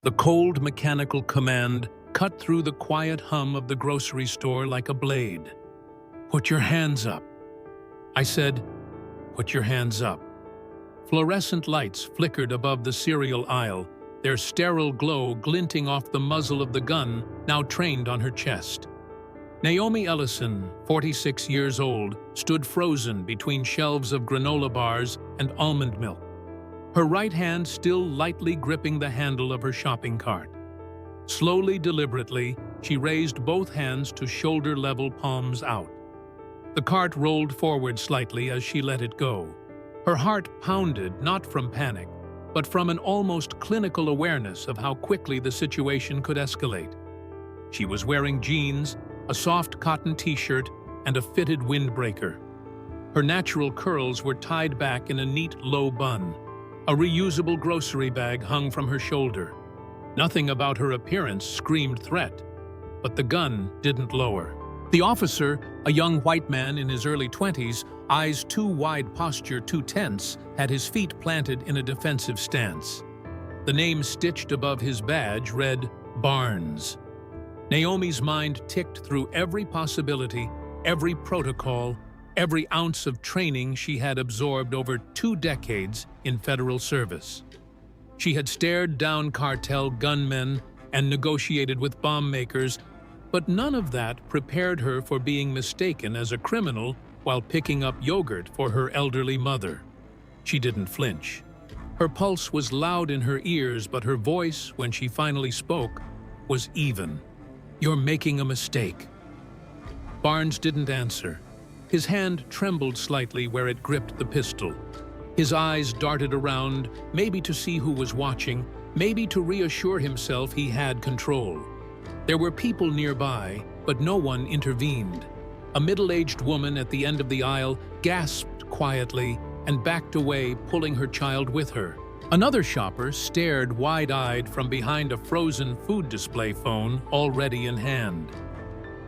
The cold mechanical command cut through the quiet hum of the grocery store like a blade. "Put your hands up." I said, "Put your hands up." Fluorescent lights flickered above the cereal aisle, their sterile glow glinting off the muzzle of the gun now trained on her chest. Naomi Ellison, 46 years old, stood frozen between shelves of granola bars and almond milk, her right hand still lightly gripping the handle of her shopping cart. Slowly, deliberately, she raised both hands to shoulder-level palms out. The cart rolled forward slightly as she let it go. Her heart pounded not from panic, but from an almost clinical awareness of how quickly the situation could escalate. She was wearing jeans, a soft cotton t-shirt, and a fitted windbreaker. Her natural curls were tied back in a neat low bun. A reusable grocery bag hung from her shoulder. Nothing about her appearance screamed threat, but the gun didn't lower. The officer, a young white man in his early 20s, eyes too wide, posture too tense, had his feet planted in a defensive stance. The name stitched above his badge read Barnes. Naomi's mind ticked through every possibility, every protocol, every ounce of training she had absorbed over 2 decades in federal service. She had stared down cartel gunmen and negotiated with bomb makers, but none of that prepared her for being mistaken as a criminal while picking up yogurt for her elderly mother. She didn't flinch. Her pulse was loud in her ears, but her voice, when she finally spoke, was even. "You're making a mistake." Barnes didn't answer. His hand trembled slightly where it gripped the pistol. His eyes darted around, maybe to see who was watching, maybe to reassure himself he had control. There were people nearby, but no one intervened. A middle-aged woman at the end of the aisle gasped quietly and backed away, pulling her child with her. Another shopper stared wide-eyed from behind a frozen food display phone already in hand.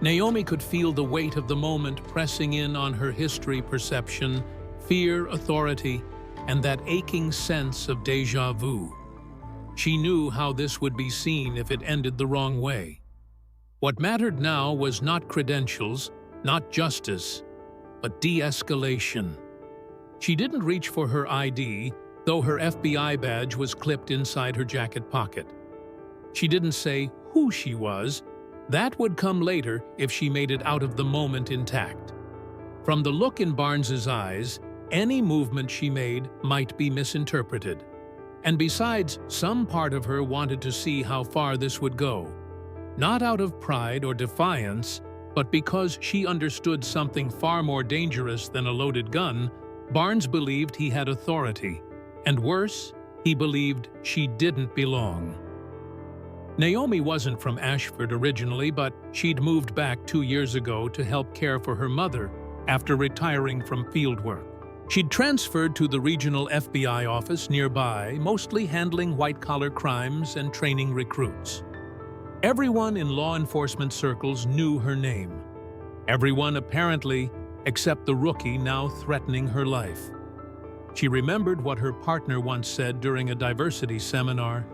Naomi could feel the weight of the moment pressing in on her history perception, fear, authority, and that aching sense of déjà vu. She knew how this would be seen if it ended the wrong way. What mattered now was not credentials, not justice, but de-escalation. She didn't reach for her ID, though her FBI badge was clipped inside her jacket pocket. She didn't say who she was. That would come later if she made it out of the moment intact. From the look in Barnes's eyes, any movement she made might be misinterpreted. And besides, some part of her wanted to see how far this would go. Not out of pride or defiance, but because she understood something far more dangerous than a loaded gun. Barnes believed he had authority. And worse, he believed she didn't belong. Naomi wasn't from Ashford originally, but she'd moved back 2 years ago to help care for her mother after retiring from fieldwork. She'd transferred to the regional FBI office nearby, mostly handling white-collar crimes and training recruits. Everyone in law enforcement circles knew her name. Everyone, apparently, except the rookie now threatening her life. She remembered what her partner once said during a diversity seminar.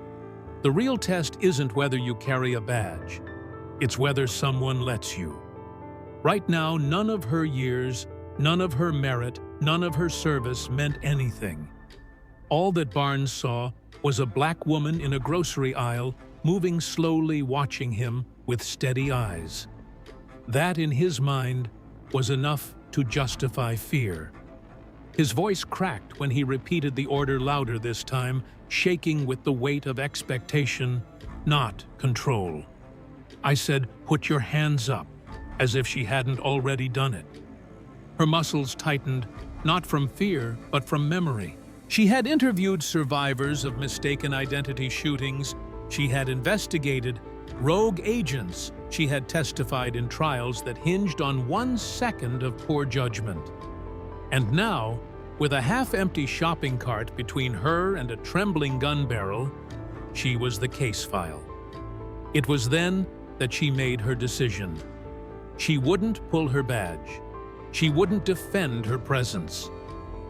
The real test isn't whether you carry a badge. It's whether someone lets you. Right now, none of her years, none of her merit, none of her service meant anything. All that Barnes saw was a black woman in a grocery aisle, moving slowly, watching him with steady eyes. That, in his mind, was enough to justify fear. His voice cracked when he repeated the order louder this time, shaking with the weight of expectation, not control. I said, "Put your hands up," as if she hadn't already done it. Her muscles tightened, not from fear, but from memory. She had interviewed survivors of mistaken identity shootings. She had investigated rogue agents. She had testified in trials that hinged on 1 second of poor judgment. And now, with a half-empty shopping cart between her and a trembling gun barrel, she was the case file. It was then that she made her decision. She wouldn't pull her badge. She wouldn't defend her presence.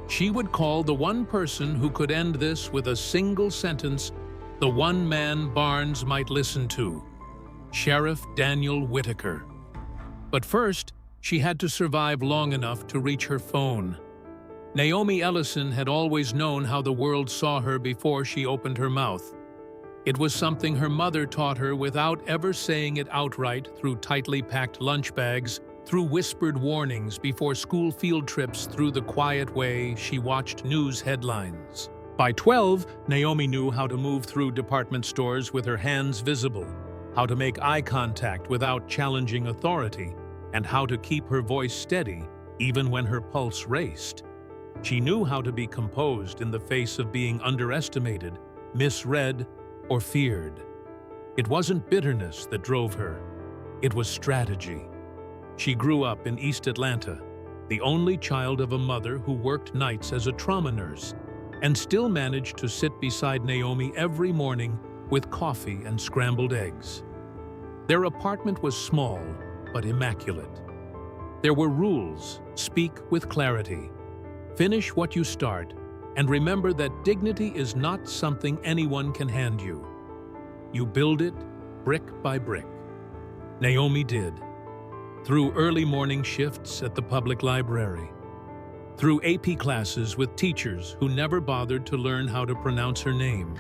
She would call the one person who could end this with a single sentence, The one man Barnes might listen to, Sheriff Daniel Whitaker. But first, she had to survive long enough to reach her phone. Naomi Ellison had always known how the world saw her before she opened her mouth. It was something her mother taught her without ever saying it outright, through tightly packed lunch bags, through whispered warnings before school field trips, through the quiet way she watched news headlines. By 12, Naomi knew how to move through department stores with her hands visible, how to make eye contact without challenging authority, and how to keep her voice steady even when her pulse raced. She knew how to be composed in the face of being underestimated, misread, or feared. It wasn't bitterness that drove her. It was strategy. She grew up in East Atlanta, the only child of a mother who worked nights as a trauma nurse, and still managed to sit beside Naomi every morning with coffee and scrambled eggs. Their apartment was small, but immaculate. There were rules: speak with clarity, finish what you start, and remember that dignity is not something anyone can hand you. You build it brick by brick. Naomi did. Through early morning shifts at the public library, through AP classes with teachers who never bothered to learn how to pronounce her name,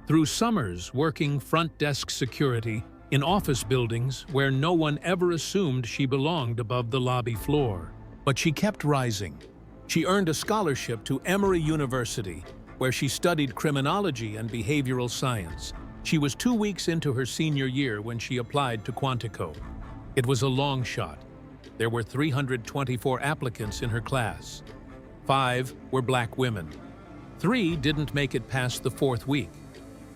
through summers working front desk security in office buildings where no one ever assumed she belonged above the lobby floor. But she kept rising. She earned a scholarship to Emory University, where she studied criminology and behavioral science. She was 2 weeks into her senior year when she applied to Quantico. It was a long shot. There were 324 applicants in her class. 5 were black women. 3 didn't make it past the 4th week.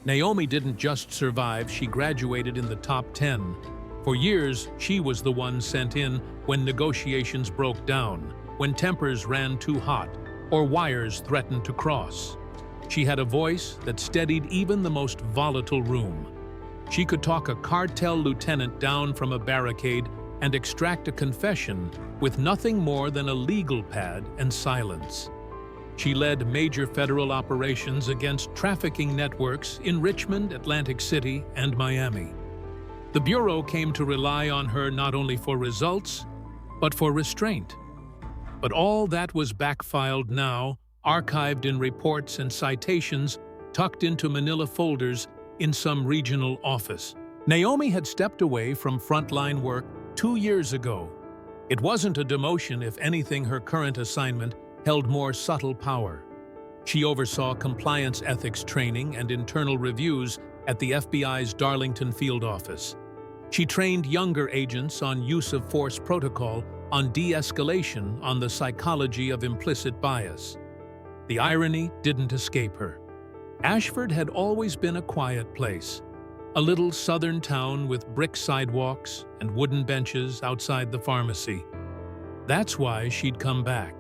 Naomi didn't just survive, she graduated in the top 10. For years, she was the one sent in when negotiations broke down, when tempers ran too hot, or wires threatened to cross. She had a voice that steadied even the most volatile room. She could talk a cartel lieutenant down from a barricade and extract a confession with nothing more than a legal pad and silence. She led major federal operations against trafficking networks in Richmond, Atlantic City, and Miami. The Bureau came to rely on her not only for results, but for restraint. But all that was backfiled now, archived in reports and citations, tucked into manila folders in some regional office. Naomi had stepped away from frontline work 2 years ago. It wasn't a demotion; if anything, her current assignment held more subtle power. She oversaw compliance ethics training and internal reviews at the FBI's Darlington field office. She trained younger agents on use of force protocol, on de-escalation, on the psychology of implicit bias. The irony didn't escape her. Ashford had always been a quiet place, a little southern town with brick sidewalks and wooden benches outside the pharmacy. That's why she'd come back.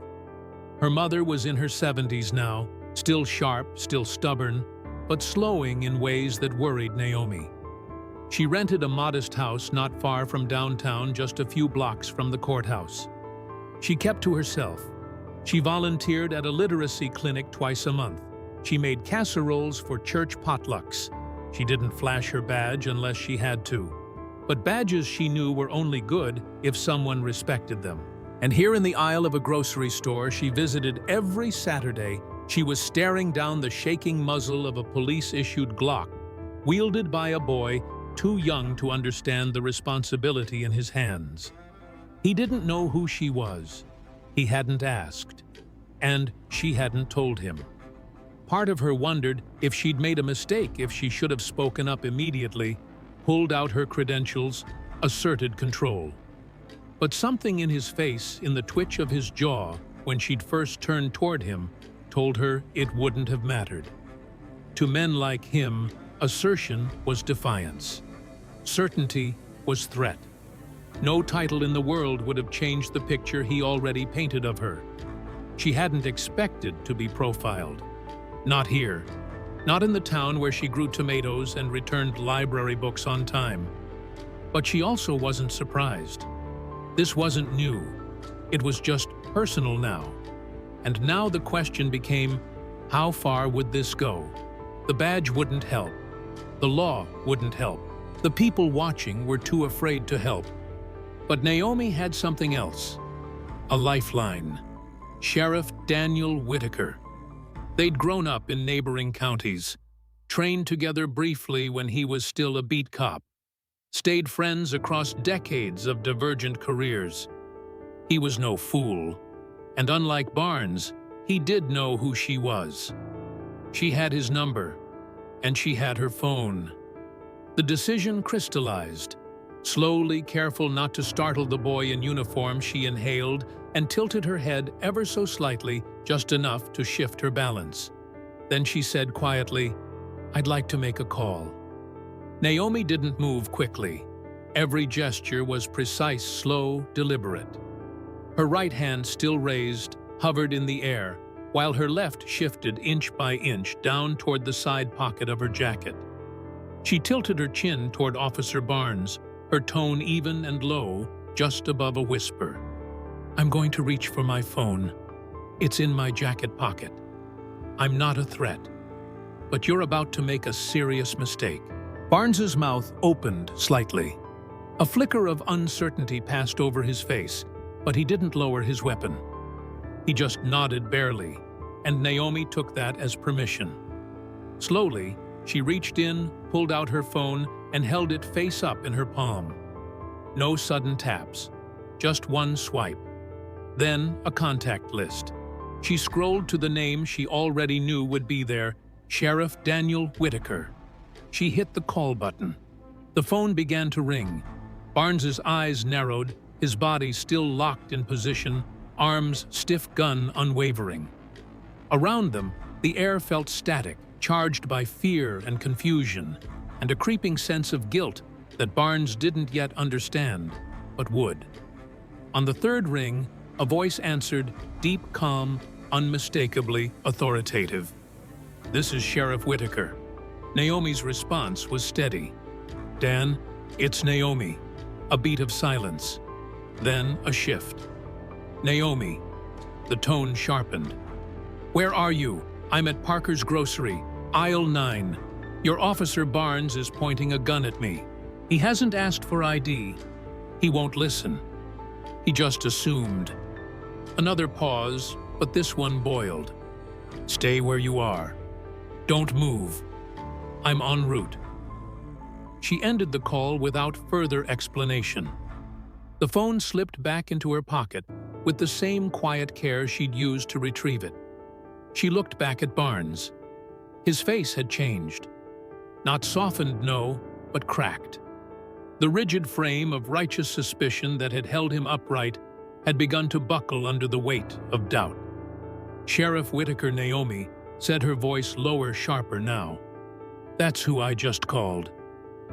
Her mother was in her 70s now, still sharp, still stubborn, but slowing in ways that worried Naomi. She rented a modest house not far from downtown, just a few blocks from the courthouse. She kept to herself. She volunteered at a literacy clinic twice a month. She made casseroles for church potlucks. She didn't flash her badge unless she had to. But badges, she knew, were only good if someone respected them. And here in the aisle of a grocery store she visited every Saturday, she was staring down the shaking muzzle of a police-issued Glock, wielded by a boy too young to understand the responsibility in his hands. He didn't know who she was. He hadn't asked. And she hadn't told him. Part of her wondered if she'd made a mistake, if she should have spoken up immediately, pulled out her credentials, asserted control. But something in his face, in the twitch of his jaw when she'd first turned toward him, told her it wouldn't have mattered. To men like him, assertion was defiance. Certainty was threat. No title in the world would have changed the picture he already painted of her. She hadn't expected to be profiled. Not here. Not in the town where she grew tomatoes and returned library books on time. But she also wasn't surprised. This wasn't new. It was just personal now. And now the question became, how far would this go? The badge wouldn't help. The law wouldn't help. The people watching were too afraid to help. But Naomi had something else. A lifeline. Sheriff Daniel Whitaker. They'd grown up in neighboring counties, trained together briefly when he was still a beat cop, stayed friends across decades of divergent careers. He was no fool, and unlike Barnes, he did know who she was. She had his number, and she had her phone. The decision crystallized. Slowly, careful not to startle the boy in uniform, she inhaled and tilted her head ever so slightly, just enough to shift her balance. Then she said quietly, "I'd like to make a call." Naomi didn't move quickly. Every gesture was precise, slow, deliberate. Her right hand, still raised, hovered in the air, while her left shifted inch by inch down toward the side pocket of her jacket. She tilted her chin toward Officer Barnes, her tone even and low, just above a whisper. "I'm going to reach for my phone. It's in my jacket pocket. I'm not a threat, but you're about to make a serious mistake." Barnes's mouth opened slightly. A flicker of uncertainty passed over his face, but he didn't lower his weapon. He just nodded barely, and Naomi took that as permission. Slowly, she reached in, pulled out her phone, and held it face up in her palm. No sudden taps, just one swipe. Then a contact list. She scrolled to the name she already knew would be there, Sheriff Daniel Whitaker. She hit the call button. The phone began to ring. Barnes's eyes narrowed, his body still locked in position, arms stiff, gun unwavering. Around them, the air felt static, charged by fear and confusion, and a creeping sense of guilt that Barnes didn't yet understand, but would. On the third ring, a voice answered, deep, calm, unmistakably authoritative. "This is Sheriff Whitaker." Naomi's response was steady. "Dan, it's Naomi." A beat of silence. Then a shift. "Naomi." The tone sharpened. "Where are you? I'm at Parker's Grocery, aisle 9. Your Officer Barnes is pointing a gun at me. He hasn't asked for ID. He won't listen. He just assumed." Another pause, but this one boiled. "Stay where you are. Don't move. I'm en route." She ended the call without further explanation. The phone slipped back into her pocket with the same quiet care she'd used to retrieve it. She looked back at Barnes. His face had changed. Not softened, no, but cracked. The rigid frame of righteous suspicion that had held him upright had begun to buckle under the weight of doubt. "Sheriff Whitaker." Naomi said, her voice lower, sharper now. "That's who I just called.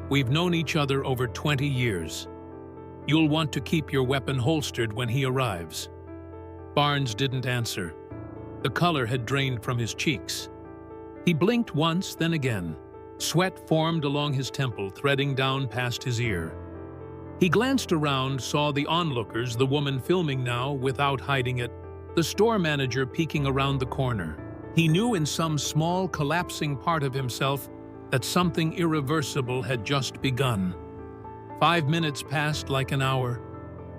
We've known each other over 20 years. You'll want to keep your weapon holstered when he arrives." Barnes didn't answer. The color had drained from his cheeks. He blinked once, then again. Sweat formed along his temple, threading down past his ear. He glanced around, saw the onlookers, the woman filming now without hiding it, the store manager peeking around the corner. He knew in some small, collapsing part of himself that something irreversible had just begun. 5 minutes passed like an hour.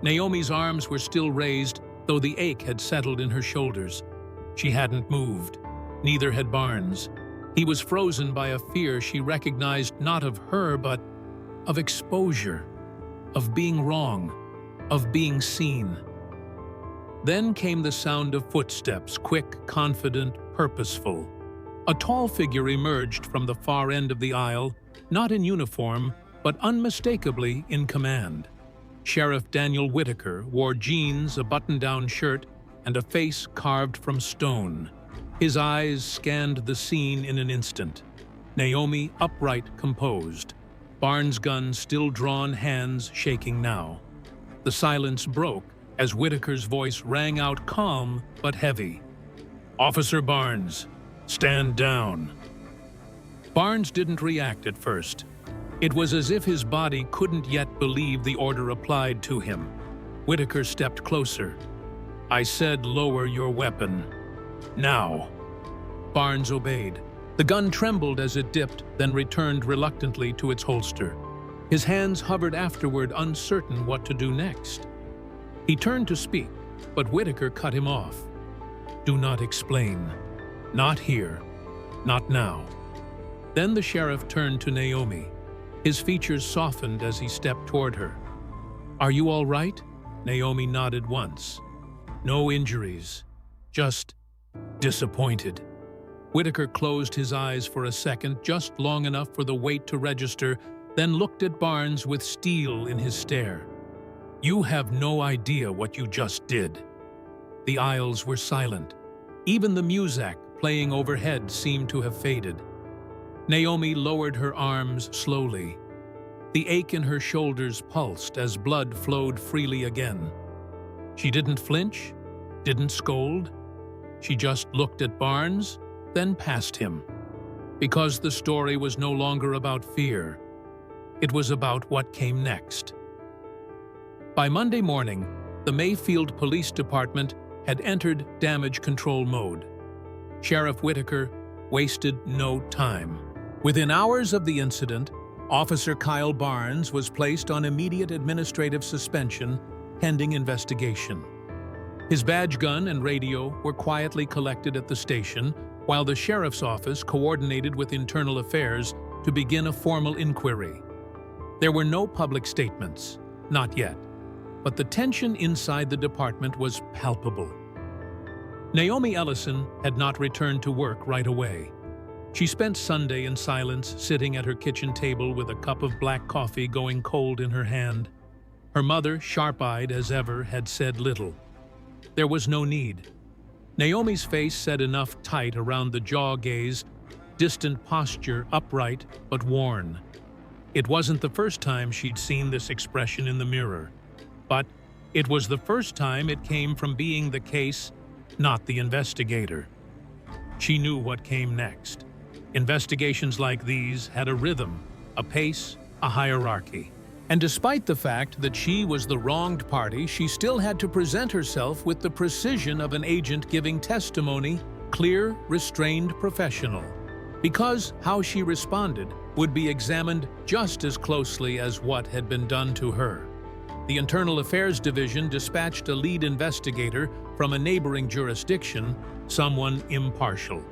Naomi's arms were still raised, though the ache had settled in her shoulders. She hadn't moved. Neither had Barnes. He was frozen by a fear she recognized, not of her, but of exposure, of being wrong, of being seen. Then came the sound of footsteps, quick, confident, purposeful. A tall figure emerged from the far end of the aisle, not in uniform, but unmistakably in command. Sheriff Daniel Whitaker wore jeans, a button-down shirt, and a face carved from stone. His eyes scanned the scene in an instant. Naomi upright, composed. Barnes' gun still drawn, hands shaking now. The silence broke as Whitaker's voice rang out, calm but heavy. "Officer Barnes, stand down." Barnes didn't react at first. It was as if his body couldn't yet believe the order applied to him. Whitaker stepped closer. "I said lower your weapon. Now." Barnes obeyed. The gun trembled as it dipped, then returned reluctantly to its holster. His hands hovered afterward, uncertain what to do next. He turned to speak, but Whitaker cut him off. "Do not explain. Not here. Not now." Then the sheriff turned to Naomi. His features softened as he stepped toward her. "Are you all right?" Naomi nodded once. "No injuries. Just disappointed." Whitaker closed his eyes for a second, just long enough for the weight to register, then looked at Barnes with steel in his stare. "You have no idea what you just did." The aisles were silent. Even the muzak playing overhead seemed to have faded. Naomi lowered her arms slowly. The ache in her shoulders pulsed as blood flowed freely again. She didn't flinch, didn't scold. She just looked at Barnes, then past him. Because the story was no longer about fear. It was about what came next. By Monday morning, the Mayfield Police Department had entered damage control mode. Sheriff Whitaker wasted no time. Within hours of the incident, Officer Kyle Barnes was placed on immediate administrative suspension pending investigation. His badge gun and radio were quietly collected at the station, while the sheriff's office coordinated with Internal Affairs to begin a formal inquiry. There were no public statements, not yet, but the tension inside the department was palpable. Naomi Ellison had not returned to work right away. She spent Sunday in silence, sitting at her kitchen table with a cup of black coffee going cold in her hand. Her mother, sharp-eyed as ever, had said little. There was no need. Naomi's face said enough tight around the jaw gaze, distant posture, upright but worn. It wasn't the first time she'd seen this expression in the mirror, but it was the first time it came from being the case, not the investigator. She knew what came next. Investigations like these had a rhythm, a pace, a hierarchy. And despite the fact that she was the wronged party, she still had to present herself with the precision of an agent giving testimony, clear, restrained, professional. Because how she responded would be examined just as closely as what had been done to her. The Internal Affairs Division dispatched a lead investigator from a neighboring jurisdiction, someone impartial.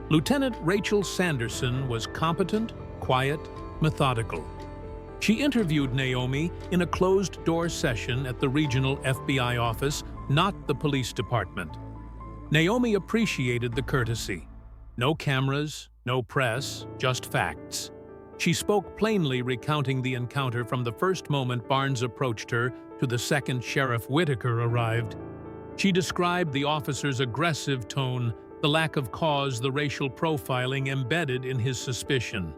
Lieutenant Rachel Sanderson was competent, quiet, methodical. She interviewed Naomi in a closed-door session at the regional FBI office, not the police department. Naomi appreciated the courtesy. No cameras, no press, just facts. She spoke plainly, recounting the encounter from the first moment Barnes approached her to the second Sheriff Whitaker arrived. She described the officer's aggressive tone, the lack of cause, the racial profiling embedded in his suspicion.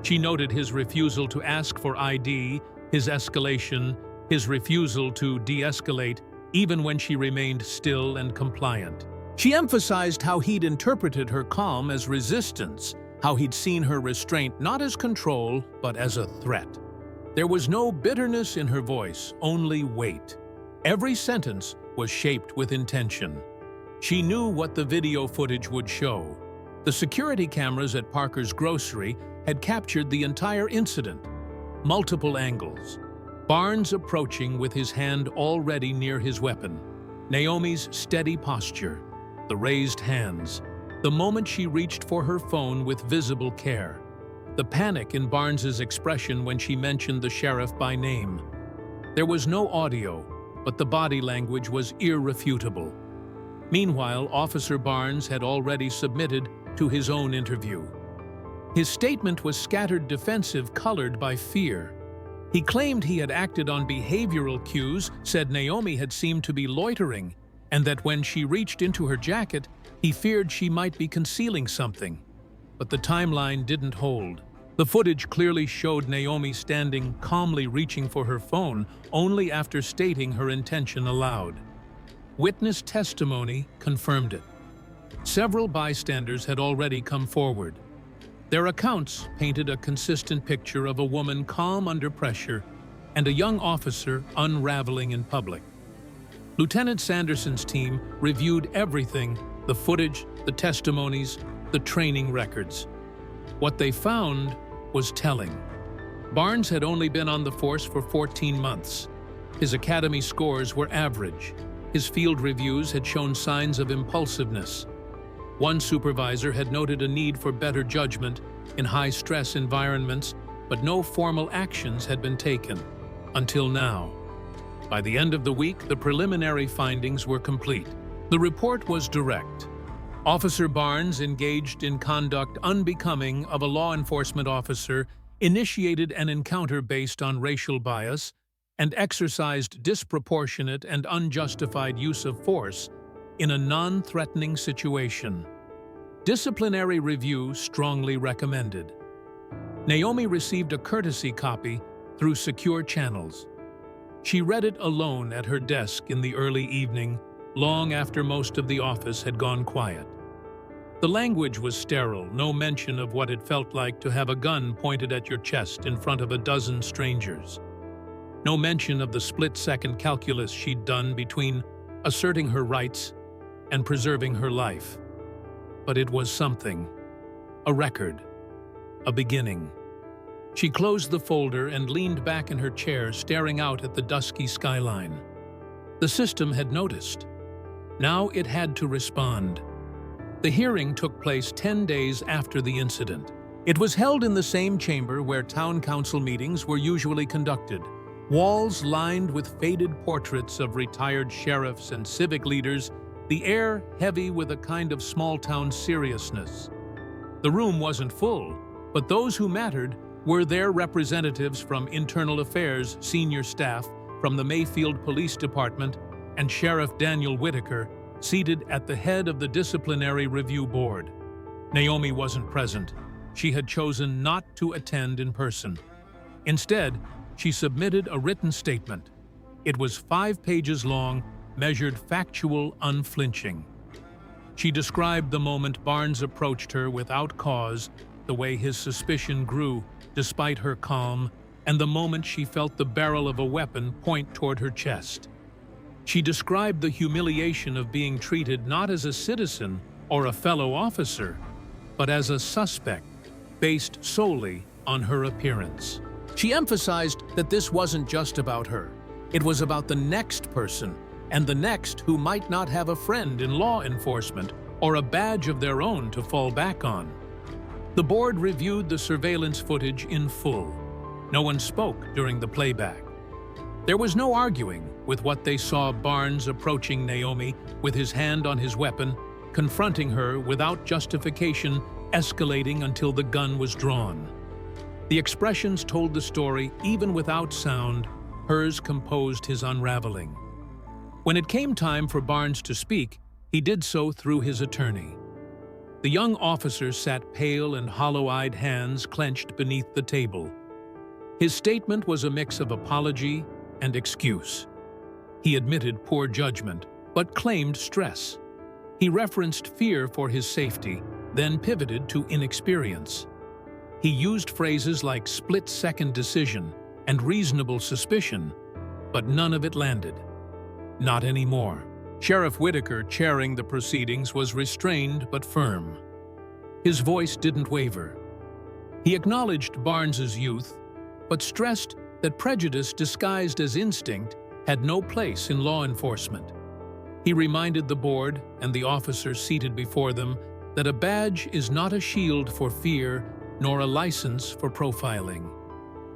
She noted his refusal to ask for ID, his escalation, his refusal to de-escalate, even when she remained still and compliant. She emphasized how he'd interpreted her calm as resistance, how he'd seen her restraint not as control, but as a threat. There was no bitterness in her voice, only weight. Every sentence was shaped with intention. She knew what the video footage would show. The security cameras at Parker's grocery had captured the entire incident. Multiple angles. Barnes approaching with his hand already near his weapon. Naomi's steady posture. The raised hands. The moment she reached for her phone with visible care. The panic in Barnes's expression when she mentioned the sheriff by name. There was no audio, but the body language was irrefutable. Meanwhile, Officer Barnes had already submitted to his own interview. His statement was scattered defensive, colored by fear. He claimed he had acted on behavioral cues, said Naomi had seemed to be loitering, and that when she reached into her jacket, he feared she might be concealing something. But the timeline didn't hold. The footage clearly showed Naomi standing calmly reaching for her phone only after stating her intention aloud. Witness testimony confirmed it. Several bystanders had already come forward. Their accounts painted a consistent picture of a woman calm under pressure and a young officer unraveling in public. Lieutenant Sanderson's team reviewed everything The footage, the testimonies, the training records. What they found was telling. Barnes had only been on the force for 14 months. His academy scores were average. His field reviews had shown signs of impulsiveness. One supervisor had noted a need for better judgment in high-stress environments, but no formal actions had been taken, until now. By the end of the week, the preliminary findings were complete. The report was direct. Officer Barnes, engaged in conduct unbecoming of a law enforcement officer, initiated an encounter based on racial bias and exercised disproportionate and unjustified use of force in a non-threatening situation. Disciplinary review strongly recommended. Naomi received a courtesy copy through secure channels. She read it alone at her desk in the early evening, long after most of the office had gone quiet. The language was sterile, no mention of what it felt like to have a gun pointed at your chest in front of a dozen strangers. No mention of the split-second calculus she'd done between asserting her rights and preserving her life. But it was something. A record. A beginning. She closed the folder and leaned back in her chair, staring out at the dusky skyline. The system had noticed. Now it had to respond. The hearing took place 10 days after the incident. It was held in the same chamber where town council meetings were usually conducted. Walls lined with faded portraits of retired sheriffs and civic leaders, the air heavy with a kind of small-town seriousness. The room wasn't full, but those who mattered were their representatives from Internal Affairs senior staff from the Mayfield Police Department and Sheriff Daniel Whitaker, seated at the head of the Disciplinary Review Board. Naomi wasn't present. She had chosen not to attend in person. Instead, she submitted a written statement. It was 5 pages long, measured factual, unflinching. She described the moment Barnes approached her without cause, the way his suspicion grew despite her calm, and the moment she felt the barrel of a weapon point toward her chest. She described the humiliation of being treated not as a citizen or a fellow officer, but as a suspect, based solely on her appearance. She emphasized that this wasn't just about her. It was about the next person, and the next who might not have a friend in law enforcement or a badge of their own to fall back on. The board reviewed the surveillance footage in full. No one spoke during the playback. There was no arguing with what they saw: Barnes approaching Naomi with his hand on his weapon, confronting her without justification, escalating until the gun was drawn. The expressions told the story even without sound. Hers composed his unraveling. When it came time for Barnes to speak, he did so through his attorney. The young officer sat pale and hollow-eyed, hands clenched beneath the table. His statement was a mix of apology and excuse. He admitted poor judgment, but claimed stress. He referenced fear for his safety, then pivoted to inexperience. He used phrases like split-second decision and reasonable suspicion, but none of it landed. Not anymore. Sheriff Whitaker, chairing the proceedings, was restrained but firm. His voice didn't waver. He acknowledged Barnes's youth, but stressed that prejudice disguised as instinct had no place in law enforcement. He reminded the board and the officers seated before them that a badge is not a shield for fear nor a license for profiling.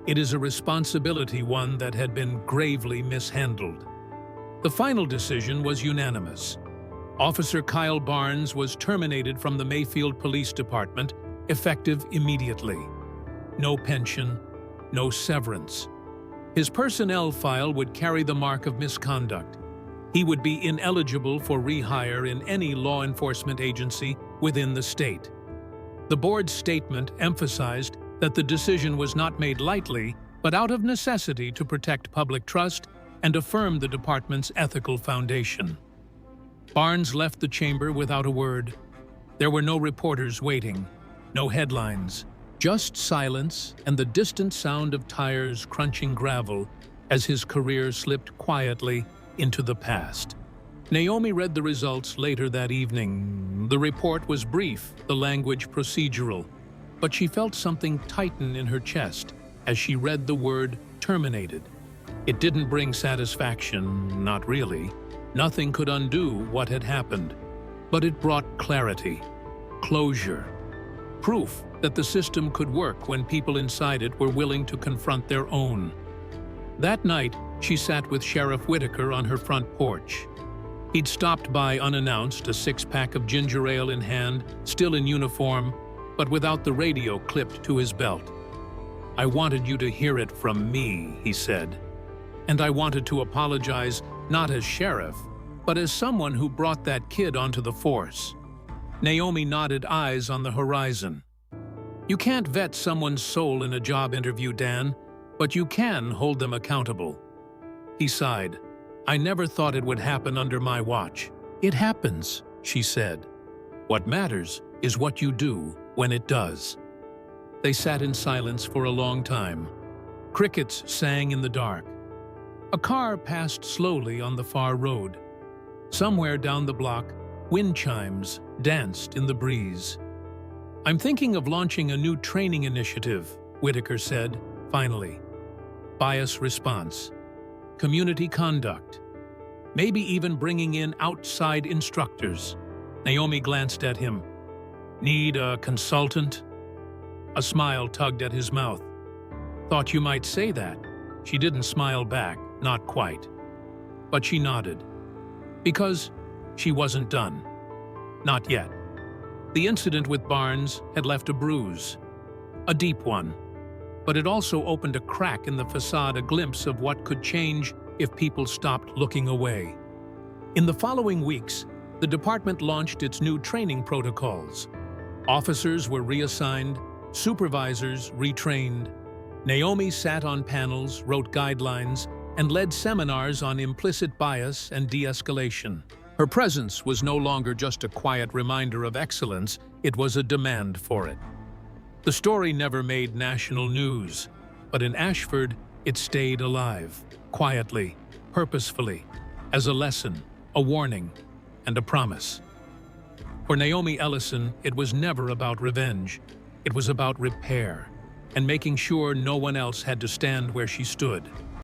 It is a responsibility, one that had been gravely mishandled. The final decision was unanimous. Officer Kyle Barnes was terminated from the Mayfield Police Department, effective immediately. No pension, no severance. His personnel file would carry the mark of misconduct. He would be ineligible for rehire in any law enforcement agency within the state. The board's statement emphasized that the decision was not made lightly, but out of necessity to protect public trust and affirm the department's ethical foundation. Barnes left the chamber without a word. There were no reporters waiting, no headlines, just silence and the distant sound of tires crunching gravel as his career slipped quietly into the past. Naomi read the results later that evening. The report was brief, the language procedural, but she felt something tighten in her chest as she read the word terminated. It didn't bring satisfaction, not really. Nothing could undo what had happened, but it brought clarity, closure, proof that the system could work when people inside it were willing to confront their own. That night, she sat with Sheriff Whitaker on her front porch. He'd stopped by unannounced, a six-pack of ginger ale in hand, still in uniform, but without the radio clipped to his belt. "I wanted you to hear it from me," he said. "And I wanted to apologize not as sheriff, but as someone who brought that kid onto the force." Naomi nodded, eyes on the horizon. "You can't vet someone's soul in a job interview, Dan, but you can hold them accountable." He sighed. "I never thought it would happen under my watch." "It happens," she said. "What matters is what you do when it does." They sat in silence for a long time. Crickets sang in the dark. A car passed slowly on the far road. Somewhere down the block, wind chimes danced in the breeze. "I'm thinking of launching a new training initiative," Whitaker said, finally. "Bias response, community conduct, maybe even bringing in outside instructors." Naomi glanced at him. "Need a consultant?" A smile tugged at his mouth. "Thought you might say that." She didn't smile back, not quite. But she nodded. Because she wasn't done. Not yet. The incident with Barnes had left a bruise. A deep one. But it also opened a crack in the facade, a glimpse of what could change if people stopped looking away. In the following weeks, the department launched its new training protocols. Officers were reassigned, supervisors retrained. Naomi sat on panels, wrote guidelines, and led seminars on implicit bias and de-escalation. Her presence was no longer just a quiet reminder of excellence, it was a demand for it. The story never made national news, but in Ashford, it stayed alive, quietly, purposefully, as a lesson, a warning, and a promise. For Naomi Ellison, it was never about revenge. It was about repair, and making sure no one else had to stand where she stood.